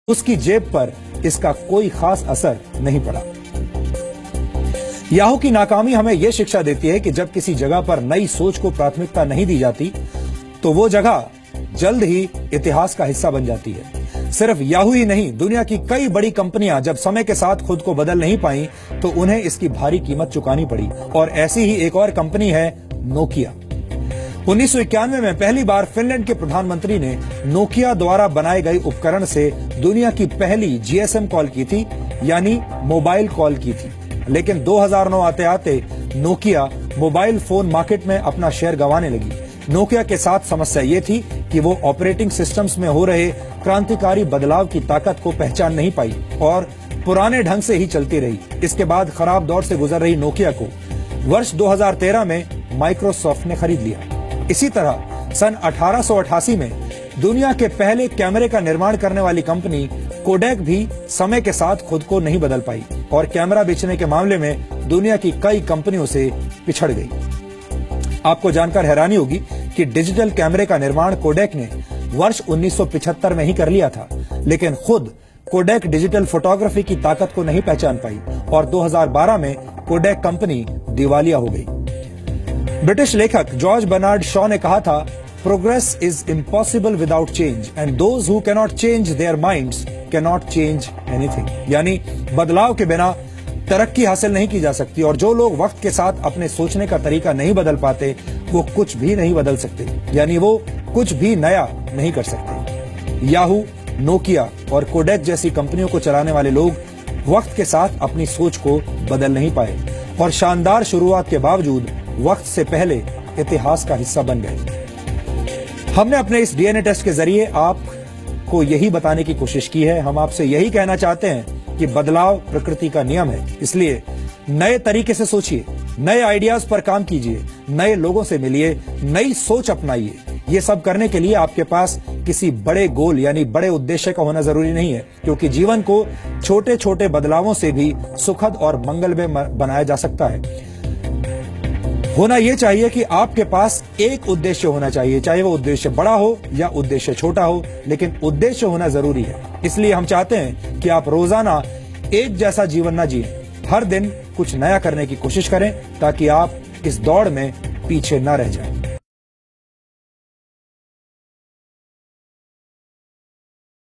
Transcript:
उसकी जेब पर इसका कोई खास असर नहीं पड़ा। याहू की नाकामी हमें यह शिक्षा देती है कि जब किसी जगह पर नई सोच को प्राथमिकता नहीं दी जाती तो वो जगह जल्द ही इतिहास का हिस्सा बन जाती है। सिर्फ याहू ही नहीं, दुनिया की कई बड़ी कंपनियां जब समय के साथ खुद को बदल नहीं पाई तो उन्हें इसकी भारी कीमत चुकानी पड़ी। और ऐसी ही एक और कंपनी है नोकिया। 1991 में पहली बार फिनलैंड के प्रधानमंत्री ने नोकिया द्वारा बनाए गए उपकरण से दुनिया की पहली जीएसएम कॉल की थी, यानी मोबाइल कॉल की थी। लेकिन 2009 आते आते नोकिया मोबाइल फोन मार्केट में अपना शेयर गंवाने लगी। नोकिया के साथ समस्या ये थी कि वो ऑपरेटिंग सिस्टम्स में हो रहे क्रांतिकारी बदलाव की ताकत को पहचान नहीं पाई और पुराने ढंग से ही चलती रही। इसके बाद खराब दौर से गुजर रही नोकिया को वर्ष 2013 में माइक्रोसॉफ्ट ने खरीद लिया। इसी तरह सन 1888 में दुनिया के पहले कैमरे का निर्माण करने वाली कंपनी कोडैक भी समय के साथ खुद को नहीं बदल पाई और कैमरा बेचने के मामले में दुनिया की कई कंपनियों से पिछड़ गई। आपको जानकर हैरानी होगी कि डिजिटल कैमरे का निर्माण कोडैक ने वर्ष 1975 में ही कर लिया था, लेकिन खुद कोडैक डिजिटल फोटोग्राफी की ताकत को नहीं पहचान पाई और 2012 में कोडैक कंपनी दिवालिया हो गई। ब्रिटिश लेखक जॉर्ज बर्नार्ड शॉ ने कहा था, progress is impossible without change and those who cannot change their minds cannot change anything. यानी बदलाव के बिना तरक्की हासिल नहीं की जा सकती और जो लोग वक्त के साथ अपने सोचने का तरीका नहीं बदल पाते वो कुछ भी नहीं बदल सकते, यानी वो कुछ भी नया नहीं कर सकते। याहू, नोकिया और कोडैक जैसी कंपनियों को चलाने वाले लोग वक्त के साथ अपनी सोच को बदल नहीं पाए और शानदार शुरुआत के बावजूद वक्त से पहले इतिहास का हिस्सा बन गए। हमने अपने इस डीएनए टेस्ट के जरिए आपको यही बताने की कोशिश की है। हम आपसे यही कहना चाहते हैं कि बदलाव प्रकृति का नियम है, इसलिए नए तरीके से सोचिए, नए आइडियाज पर काम कीजिए, नए लोगों से मिलिए, नई सोच अपनाइए। ये सब करने के लिए आपके पास किसी बड़े गोल यानी बड़े उद्देश्य का होना जरूरी नहीं है, क्योंकि जीवन को छोटे छोटे बदलावों से भी सुखद और मंगलमय बनाया जा सकता है। होना यह चाहिए कि आपके पास एक उद्देश्य होना चाहिए, चाहे वो उद्देश्य बड़ा हो या उद्देश्य छोटा हो, लेकिन उद्देश्य होना जरूरी है। इसलिए हम चाहते हैं कि आप रोजाना एक जैसा जीवन न जिएं, हर दिन कुछ नया करने की कोशिश करें ताकि आप इस दौड़ में पीछे न रह जाएं।